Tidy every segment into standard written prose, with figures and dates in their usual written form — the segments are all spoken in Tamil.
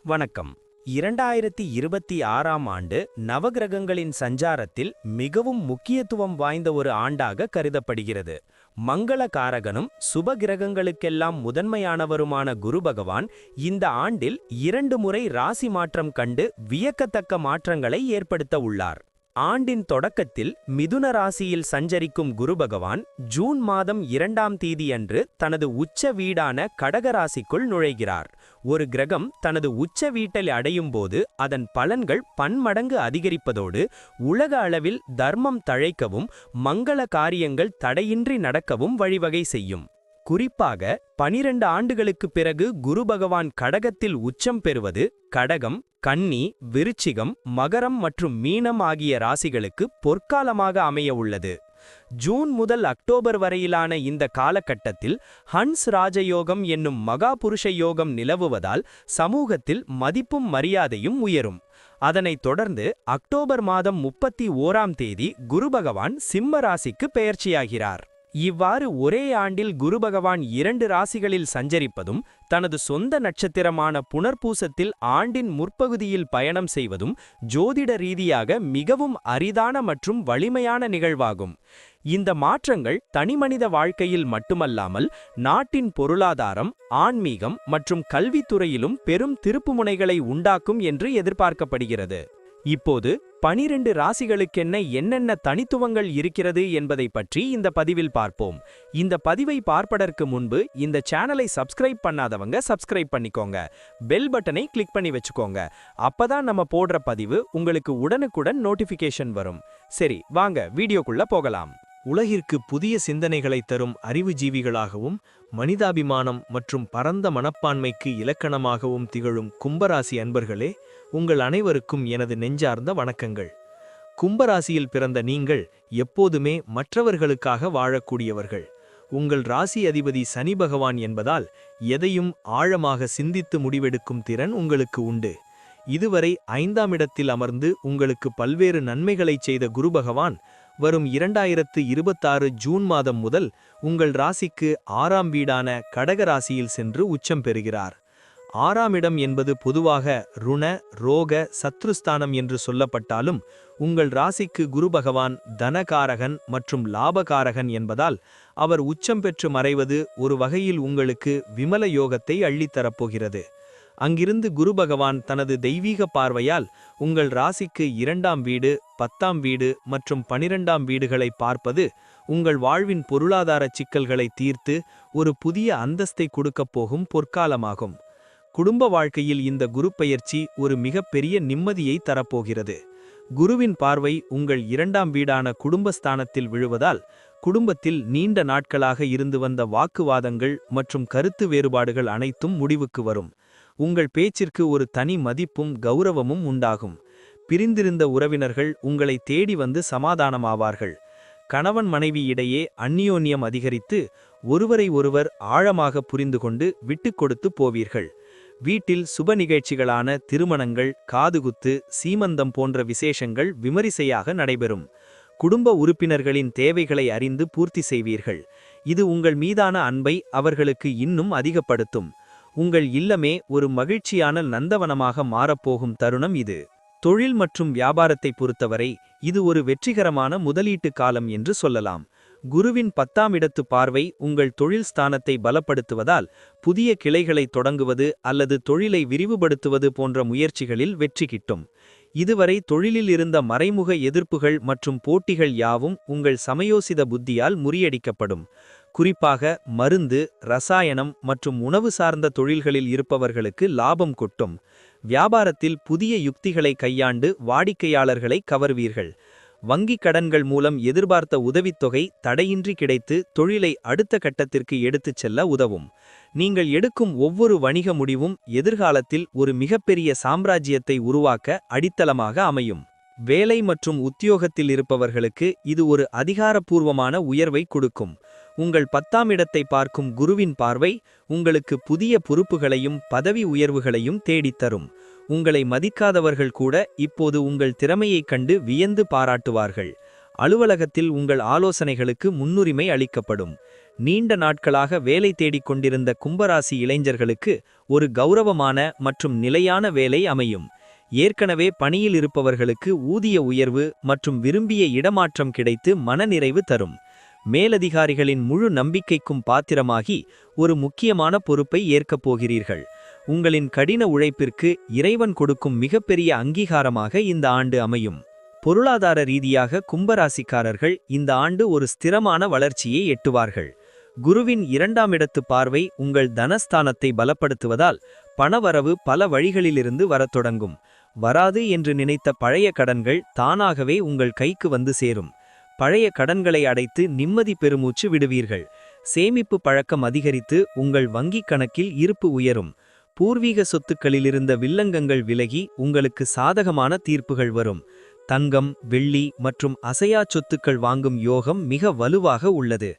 வணக்கம். 2026ஆம் ஆண்டு நவகிரகங்களின் சஞ்சாரத்தில் மிகவும் முக்கியத்துவம் வாய்ந்த ஒரு ஆண்டாக கருதப்படுகிறது. மங்கள காரகனும் சுப கிரகங்களுக்கெல்லாம் முதன்மையானவருமான குரு பகவான் இந்த ஆண்டில் 2 முறை ராசி மாற்றம் கண்டு வியக்கத்தக்க மாற்றங்களை ஏற்படுத்த உள்ளார். ஆண்டின் தொடக்கத்தில் மிதுன ராசியில் சஞ்சரிக்கும் குரு பகவான் ஜூன் மாதம் 2ஆம் தேதியன்று தனது உச்ச வீடான கடக ராசிக்குள் நுழைகிறார். ஒரு கிரகம் தனது உச்ச வீட்டில் அடையும் போது அதன் பலன்கள் பன்மடங்கு அதிகரிப்பதோடு உலக அளவில் தர்மம் தழைக்கவும் மங்கள காரியங்கள் தடையின்றி நடக்கவும் வழிவகை செய்யும். குறிப்பாக 12 ஆண்டுகளுக்கு பிறகு குரு பகவான் கடகத்தில் உச்சம் பெறுவது கடகம், கன்னி, விருச்சிகம், மகரம் மற்றும் மீனம் ஆகிய ராசிகளுக்கு பொற்காலமாக அமைய உள்ளது. ஜூன் முதல் அக்டோபர் வரையிலான இந்த காலகட்டத்தில் ஹன்ஸ் ராஜயோகம் என்னும் மகா புருஷ யோகம் நிலவுவதால் சமூகத்தில் மதிப்பும் மரியாதையும் உயரும். அதனைத் தொடர்ந்து அக்டோபர் மாதம் 31ஆம் தேதி குரு பகவான் சிம்ம ராசிக்கு பெயர்ச்சியாகிறார். இவ்வாறு ஒரே ஆண்டில் குரு பகவான் 2 ராசிகளில் சஞ்சரிப்பதும் தனது சொந்த நட்சத்திரமான புனர்பூசத்தில் ஆண்டின் முற்பகுதியில் பயணம் செய்வதும் ஜோதிட ரீதியாக மிகவும் அரிதான மற்றும் வலிமையான நிகழ்வாகும். இந்த மாற்றங்கள் தனிமனித வாழ்க்கையில் மட்டுமல்லாமல் நாட்டின் பொருளாதாரம், ஆன்மீகம் மற்றும் கல்வித்துறையிலும் பெரும் திருப்புமுனைகளை உண்டாக்கும் என்று எதிர்பார்க்கப்படுகிறது. இப்போது 12 ராசிகளுக்கென்ன என்னென்ன தனித்துவங்கள் இருக்கிறது என்பதை பற்றி இந்த பதிவில் பார்ப்போம். இந்த பதிவை பார்ப்பதற்கு முன்பு இந்த சேனலை சப்ஸ்கிரைப் பண்ணாதவங்க சப்ஸ்கிரைப் பண்ணிக்கோங்க. பெல் பட்டனை கிளிக் பண்ணி வச்சுக்கோங்க. அப்பதான் நம்ம போடுற பதிவு உங்களுக்கு உடனுக்குடன் நோட்டிஃபிகேஷன் வரும். சரி, வாங்க வீடியோக்குள்ள போகலாம். உலகிற்கு புதிய சிந்தனைகளை தரும் அறிவுஜீவிகளாகவும் மனிதாபிமானம் மற்றும் பரந்த மனப்பான்மைக்கு இலக்கணமாகவும் திகழும் கும்பராசி அன்பர்களே, உங்கள் அனைவருக்கும் எனது நெஞ்சார்ந்த வணக்கங்கள். கும்பராசியில் பிறந்த நீங்கள் எப்போதுமே மற்றவர்களுக்காக வாழக்கூடியவர்கள். உங்கள் ராசி அதிபதி சனி பகவான் என்பதால் எதையும் ஆழமாக சிந்தித்து முடிவெடுக்கும் திறன் உங்களுக்கு உண்டு. இதுவரை 5ஆம் இடத்தில் அமர்ந்து உங்களுக்கு பல்வேறு நன்மைகளைச் செய்த குரு பகவான் வரும் 2026 ஜூன் மாதம் முதல் உங்கள் ராசிக்கு 6ஆம் வீடான கடக ராசியில் சென்று உச்சம் பெறுகிறார். 6ஆம் இடம் என்பது பொதுவாக ருண, ரோக, சத்ருஸ்தானம் என்று சொல்லப்பட்டாலும் உங்கள் ராசிக்கு குரு பகவான் தனகாரகன் மற்றும் லாபகாரகன் என்பதால் அவர் உச்சம் பெற்று மறைவது ஒரு வகையில் உங்களுக்கு விமல யோகத்தை அள்ளித்தரப்போகிறது. அங்கிருந்து குரு பகவான் தனது தெய்வீக பார்வையால் உங்கள் ராசிக்கு 2ஆம் வீடு, 10ஆம் வீடு மற்றும் 12ஆம் வீடுகளை பார்ப்பது உங்கள் வாழ்வின் பொருளாதார சிக்கல்களை தீர்த்து ஒரு புதிய அந்தஸ்தை கொடுக்கப் போகும் பொற்காலமாகும். குடும்ப வாழ்க்கையில் இந்த குரு பெயர்ச்சி ஒரு மிகப்பெரிய நிம்மதியை தரப்போகிறது. குருவின் பார்வை உங்கள் 2ஆம் வீடான குடும்பஸ்தானத்தில் விழுவதால் குடும்பத்தில் நீண்ட நாட்களாக இருந்து வந்த வாக்குவாதங்கள் மற்றும் கருத்து வேறுபாடுகள் அனைத்தும் முடிவுக்கு வரும். உங்கள் பேச்சிற்கு ஒரு தனி மதிப்பும் கௌரவமும் உண்டாகும். பிரிந்திருந்த உறவினர்கள் உங்களை தேடி வந்து சமாதானமாவார்கள். கணவன் மனைவி இடையே அந்நியோன்யம் அதிகரித்து ஒருவரை ஒருவர் ஆழமாக புரிந்து கொண்டு விட்டு கொடுத்து போவீர்கள். வீட்டில் சுப நிகழ்ச்சிகளான திருமணங்கள், காதுகுத்து, சீமந்தம் போன்ற விசேஷங்கள் விமரிசையாக நடைபெறும். குடும்ப உறுப்பினர்களின் தேவைகளை அறிந்து பூர்த்தி செய்வீர்கள். இது உங்கள் மீதான அன்பை அவர்களுக்கு இன்னும் அதிகப்படுத்தும். உங்கள் இல்லமே ஒரு மகிழ்ச்சியான நந்தவனமாக மாறப்போகும் தருணம் இது. தொழில் மற்றும் வியாபாரத்தை பொறுத்தவரை இது ஒரு வெற்றிகரமான முதலீட்டு காலம் என்று சொல்லலாம். குருவின் 10ஆம் இடத்து பார்வை உங்கள் தொழில் ஸ்தானத்தை பலப்படுத்துவதால் புதிய கிளைகளை தொடங்குவது அல்லது தொழிலை விரிவுபடுத்துவது போன்ற முயற்சிகளில் வெற்றி கிட்டும். இதுவரை தொழிலில் இருந்த மறைமுக எதிர்ப்புகள் மற்றும் போட்டிகள் யாவும் உங்கள் சமயோசித புத்தியால் முறியடிக்கப்படும். குறிப்பாக மருந்து, ரசாயனம் மற்றும் உணவு சார்ந்த தொழில்களில் இருப்பவர்களுக்கு லாபம் கொட்டும். வியாபாரத்தில் புதிய யுக்திகளை கையாண்டு வாடிக்கையாளர்களை கவர்வீர்கள். வங்கிக் கடன்கள் மூலம் எதிர்பார்த்த உதவித்தொகை தடையின்றி கிடைத்து தொழிலை அடுத்த கட்டத்திற்கு எடுத்துச் செல்ல உதவும். நீங்கள் எடுக்கும் ஒவ்வொரு வணிக முடிவும் எதிர்காலத்தில் ஒரு மிகப்பெரிய சாம்ராஜ்யத்தை உருவாக்க அடித்தளமாக அமையும். வேலை மற்றும் உத்தியோகத்தில் இருப்பவர்களுக்கு இது ஒரு அதிகாரப்பூர்வமான உயர்வை கொடுக்கும். உங்கள் 10ஆம் இடத்தை பார்க்கும் குருவின் பார்வை உங்களுக்கு புதிய பொறுப்புகளையும் பதவி உயர்வுகளையும் தேடித்தரும். உங்களை மதிக்காதவர்கள் கூட இப்போது உங்கள் திறமையைக் கண்டு வியந்து பாராட்டுவார்கள். அலுவலகத்தில் உங்கள் ஆலோசனைகளுக்கு முன்னுரிமை அளிக்கப்படும். நீண்ட நாட்களாக வேலை தேடிக் கொண்டிருந்த கும்பராசி இளைஞர்களுக்கு ஒரு கௌரவமான மற்றும் நிலையான வேலை அமையும். ஏற்கனவே பணியில் இருப்பவர்களுக்கு ஊதிய உயர்வு மற்றும் விரும்பிய இடமாற்றம் கிடைத்து மனநிறைவு தரும். மேலதிகாரிகளின் முழு நம்பிக்கைக்கும் பாத்திரமாகி ஒரு முக்கியமான பொறுப்பை ஏற்கப் போகிறீர்கள். உங்களின் கடின உழைப்பிற்கு இறைவன் கொடுக்கும் மிகப்பெரிய அங்கீகாரமாக இந்த ஆண்டு அமையும். பொருளாதார ரீதியாக கும்பராசிக்காரர்கள் இந்த ஆண்டு ஒரு ஸ்திரமான வளர்ச்சியை எட்டுவார்கள். குருவின் 2ஆம் இடத்து பார்வை உங்கள் தனஸ்தானத்தை பலப்படுத்துவதால் பணவரவு பல வழிகளிலிருந்து வரத் தொடங்கும். வராது என்று நினைத்த பழைய கடன்கள் தானாகவே உங்கள் கைக்கு வந்து சேரும். பழைய கடன்களை அடைத்து நிம்மதி பெருமூச்சு விடுவீர்கள். சேமிப்பு பழக்கம் அதிகரித்து உங்கள் வங்கிக் கணக்கில் இருப்பு உயரும். பூர்வீக சொத்துக்களிலிருந்த வில்லங்கங்கள் விலகி உங்களுக்கு சாதகமான தீர்ப்புகள் வரும். தங்கம், வெள்ளி மற்றும் அசையா சொத்துக்கள் வாங்கும் யோகம் மிக வலுவாக உள்ளது.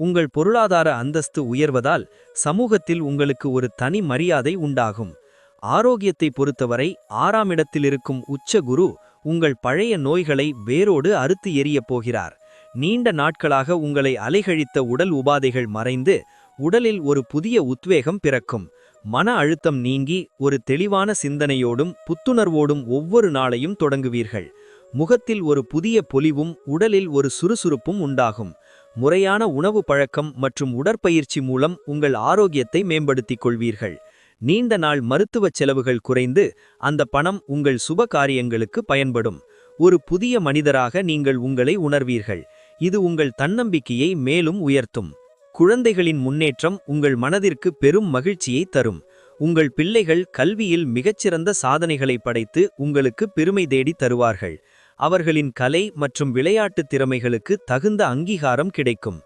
உங்கள் பொருளாதார அந்தஸ்து உயர்வதால் சமூகத்தில் உங்களுக்கு ஒரு தனி மரியாதை உண்டாகும். ஆரோக்கியத்தை பொறுத்தவரை 6ஆம் இடத்தில் இருக்கும் உச்ச குரு உங்கள் பழைய நோய்களை வேரோடு அறுத்து எறியப் போகிறார். நீண்ட நாட்களாக உங்களை அலைகழித்த உடல் உபாதைகள் மறைந்து உடலில் ஒரு புதிய உத்வேகம் பிறக்கும். மன அழுத்தம் நீங்கி ஒரு தெளிவான சிந்தனையோடும் புத்துணர்வோடும் ஒவ்வொரு நாளையும் தொடங்குவீர்கள். முகத்தில் ஒரு புதிய பொலிவும் உடலில் ஒரு சுறுசுறுப்பும் உண்டாகும். முறையான உணவு பழக்கம் மற்றும் உடற்பயிற்சி மூலம் உங்கள் ஆரோக்கியத்தை மேம்படுத்திக் கொள்வீர்கள். நீண்ட நாள் மருத்துவச் செலவுகள் குறைந்து அந்த பணம் உங்கள் சுப காரியங்களுக்கு பயன்படும். ஒரு புதிய மனிதராக நீங்கள் உங்களை உணர்வீர்கள். இது உங்கள் தன்னம்பிக்கையை மேலும் உயர்த்தும். குழந்தைகளின் முன்னேற்றம் உங்கள் மனதிற்கு பெரும் மகிழ்ச்சியை தரும். உங்கள் பிள்ளைகள் கல்வியில் மிகச்சிறந்த சாதனைகளை படைத்து உங்களுக்கு பெருமை தேடி தருவார்கள். அவர்களின் கலை மற்றும் விளையாட்டு திறமைகளுக்கு தகுந்த அங்கீகாரம் கிடைக்கும்.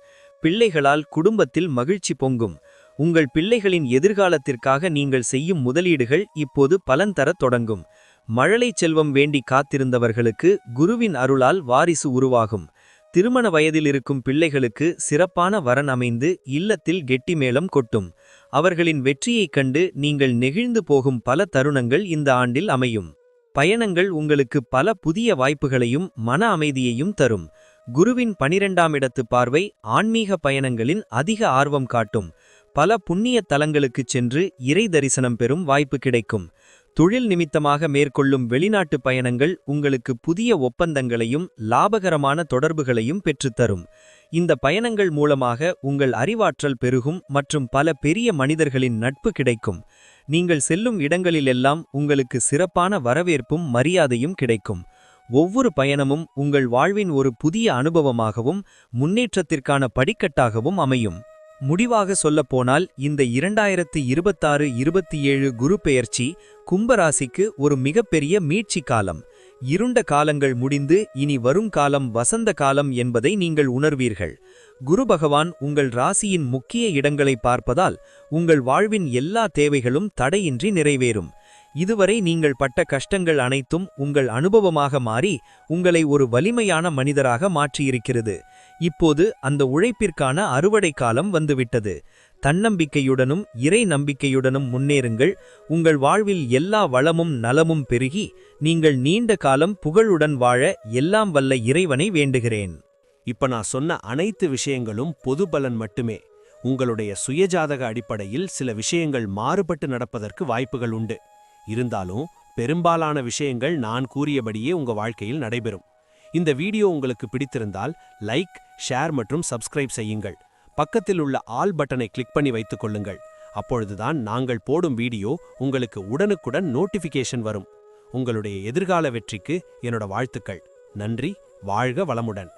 பிள்ளைகளால் குடும்பத்தில் மகிழ்ச்சி பொங்கும். உங்கள் பிள்ளைகளின் எதிர்காலத்திற்காக நீங்கள் செய்யும் முதலீடுகள் இப்போது பலன் தரத் தொடங்கும். மழலை செல்வம் வேண்டி காத்திருந்தவர்களுக்கு குருவின் அருளால் வாரிசு உருவாகும். திருமண வயதில் இருக்கும் பிள்ளைகளுக்கு சிறப்பான வரன் அமைந்து இல்லத்தில் கெட்டிமேளம் கொட்டும். அவர்களின் வெற்றியைக் கண்டு நீங்கள் நெகிழ்ந்து போகும் பல தருணங்கள் இந்த ஆண்டில் அமையும். பயணங்கள் உங்களுக்கு பல புதிய வாய்ப்புகளையும் மன அமைதியையும் தரும். குருவின் 12ஆம் இடத்து பார்வை ஆன்மீக பயணங்களின் அதிக ஆர்வம் காட்டும். பல புண்ணிய தலங்களுக்குச் சென்று இறை தரிசனம் பெறும் வாய்ப்பு கிடைக்கும். தொழில் நிமித்தமாக மேற்கொள்ளும் வெளிநாட்டு பயணங்கள் உங்களுக்கு புதிய ஒப்பந்தங்களையும் லாபகரமான தொடர்புகளையும் பெற்றுத்தரும். இந்த பயணங்கள் மூலமாக உங்கள் அறிவாற்றல் பெருகும் மற்றும் பல பெரிய மனிதர்களின் நட்பு கிடைக்கும். நீங்கள் செல்லும் இடங்களிலெல்லாம் உங்களுக்கு சிறப்பான வரவேற்பும் மரியாதையும் கிடைக்கும். ஒவ்வொரு பயணமும் உங்கள் வாழ்வின் ஒரு புதிய அனுபவமாகவும் முன்னேற்றத்திற்கான படிக்கட்டாகவும் அமையும். முடிவாக சொல்லப்போனால் இந்த 2026-27 குரு பெயர்ச்சி கும்பராசிக்கு ஒரு மிகப்பெரிய மீட்சி காலம். இருண்ட காலங்கள் முடிந்து இனி வரும் காலம் வசந்த காலம் என்பதை நீங்கள் உணர்வீர்கள். குரு பகவான் உங்கள் ராசியின் முக்கிய இடங்களை பார்ப்பதால் உங்கள் வாழ்வின் எல்லா தேவைகளும் தடையின்றி நிறைவேறும். இதுவரை நீங்கள் பட்ட கஷ்டங்கள் அனைத்தும் உங்கள் அனுபவமாக மாறி உங்களை ஒரு வலிமையான மனிதராக மாற்றியிருக்கிறது. இப்போது அந்த உழைப்பிற்கான அறுவடை காலம் வந்துவிட்டது. தன்னம்பிக்கையுடனும் இறை நம்பிக்கையுடனும் முன்னேறுங்கள். உங்கள் வாழ்வில் எல்லா வளமும் நலமும் பெருகி நீங்கள் நீண்ட காலம் புகழுடன் வாழ எல்லாம் வல்ல இறைவனை வேண்டுகிறேன். இப்ப நான் சொன்ன அனைத்து விஷயங்களும் பொது பலன் மட்டுமே. உங்களுடைய சுயஜாதக அடிப்படையில் சில விஷயங்கள் மாறுபட்டு நடப்பதற்கு வாய்ப்புகள் உண்டு. இருந்தாலும் பெரும்பாலான விஷயங்கள் நான் கூறியபடியே உங்க வாழ்க்கையில் நடைபெறும். இந்த வீடியோ உங்களுக்கு பிடித்திருந்தால் லைக், ஷேர் மற்றும் சப்ஸ்கிரைப் செய்யுங்கள். பக்கத்தில் உள்ள ஆல் பட்டனை கிளிக் பண்ணி வைத்துக் கொள்ளுங்கள். அப்பொழுதுதான் நாங்கள் போடும் வீடியோ உங்களுக்கு உடனுக்குடன் நோட்டிஃபிகேஷன் வரும். உங்களுடைய எதிர்கால வெற்றிக்கு என்னோட வாழ்த்துக்கள். நன்றி. வாழ்க வளமுடன்.